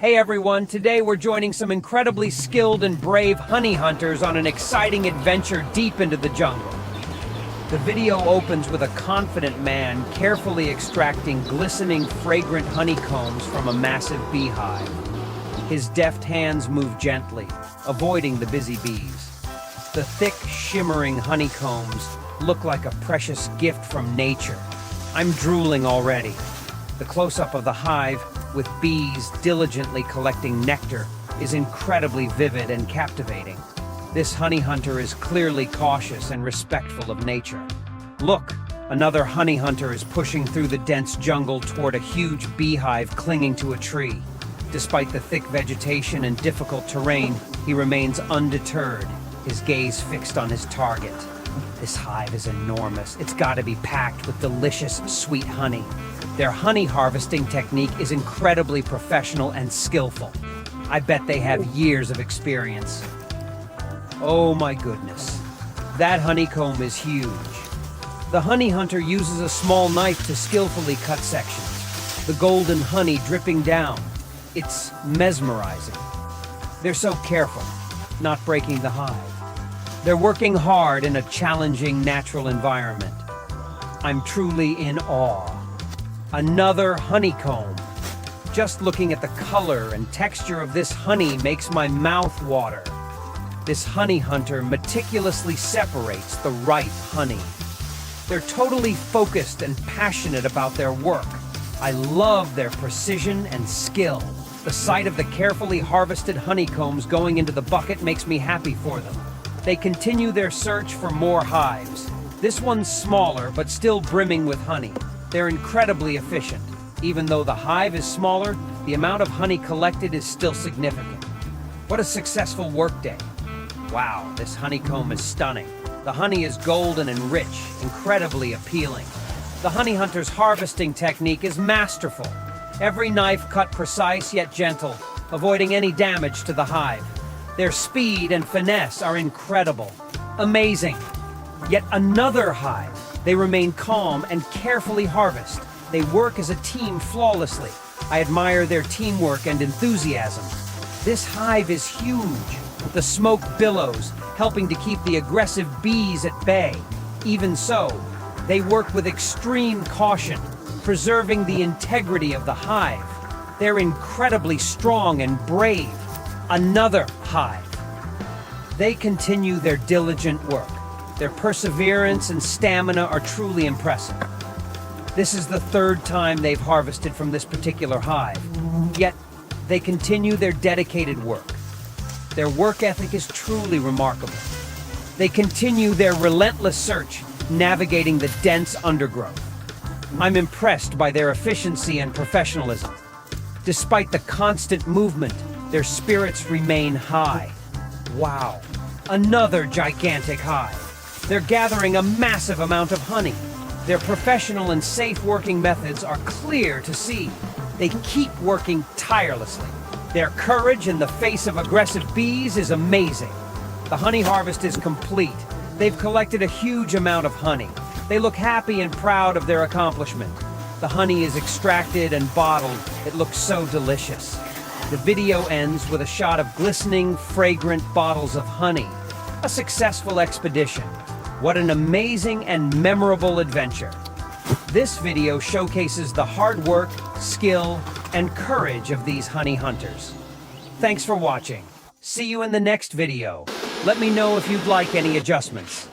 Hey everyone, today we're joining some incredibly skilled and brave honey hunters on an exciting adventure deep into the jungle. The video opens with a confident man carefully extracting glistening, fragrant honeycombs from a massive beehive. His deft hands move gently, avoiding the busy bees. The thick, shimmering honeycombs look like a precious gift from nature. I'm drooling already. The close-up of the hive, with bees diligently collecting nectar, is incredibly vivid and captivating. This honey hunter is clearly cautious and respectful of nature. Look, another honey hunter is pushing through the dense jungle toward a huge beehive clinging to a tree. Despite the thick vegetation and difficult terrain, he remains undeterred, his gaze fixed on his target. This hive is enormous. It's got to be packed with delicious, sweet honey. Their honey harvesting technique is incredibly professional and skillful. I bet they have years of experience. Oh my goodness. That honeycomb is huge. The honey hunter uses a small knife to skillfully cut sections, the golden honey dripping down. It's mesmerizing. They're so careful, not breaking the hive. They're working hard in a challenging natural environment. I'm truly in awe. Another honeycomb. Just looking at the color and texture of this honey makes my mouth water. This honey hunter meticulously separates the ripe honey. They're totally focused and passionate about their work. I love their precision and skill. The sight of the carefully harvested honeycombs going into the bucket makes me happy for them. They continue their search for more hives. This one's smaller, but still brimming with honey. They're incredibly efficient. Even though the hive is smaller, the amount of honey collected is still significant. What a successful workday. Wow, this honeycomb is stunning. The honey is golden and rich, incredibly appealing. The honey hunter's harvesting technique is masterful. Every knife cut precise yet gentle, avoiding any damage to the hive. Their speed and finesse are incredible. Amazing. Yet another hive. They remain calm and carefully harvest. They work as a team flawlessly. I admire their teamwork and enthusiasm. This hive is huge. The smoke billows, helping to keep the aggressive bees at bay. Even so, they work with extreme caution, preserving the integrity of the hive. They're incredibly strong and brave. Another hive. They continue their diligent work. Their perseverance and stamina are truly impressive. This is the third time they've harvested from this particular hive, yet they continue their dedicated work. Their work ethic is truly remarkable. They continue their relentless search, navigating the dense undergrowth. I'm impressed by their efficiency and professionalism. Despite the constant movement, their spirits remain high. Wow, another gigantic hive. They're gathering a massive amount of honey. Their professional and safe working methods are clear to see. They keep working tirelessly. Their courage in the face of aggressive bees is amazing. The honey harvest is complete. They've collected a huge amount of honey. They look happy and proud of their accomplishment. The honey is extracted and bottled. It looks so delicious. The video ends with a shot of glistening, fragrant bottles of honey. A successful expedition. What an amazing and memorable adventure. This video showcases the hard work, skill, and courage of these honey hunters. Thanks for watching. See you in the next video. Let me know if you'd like any adjustments.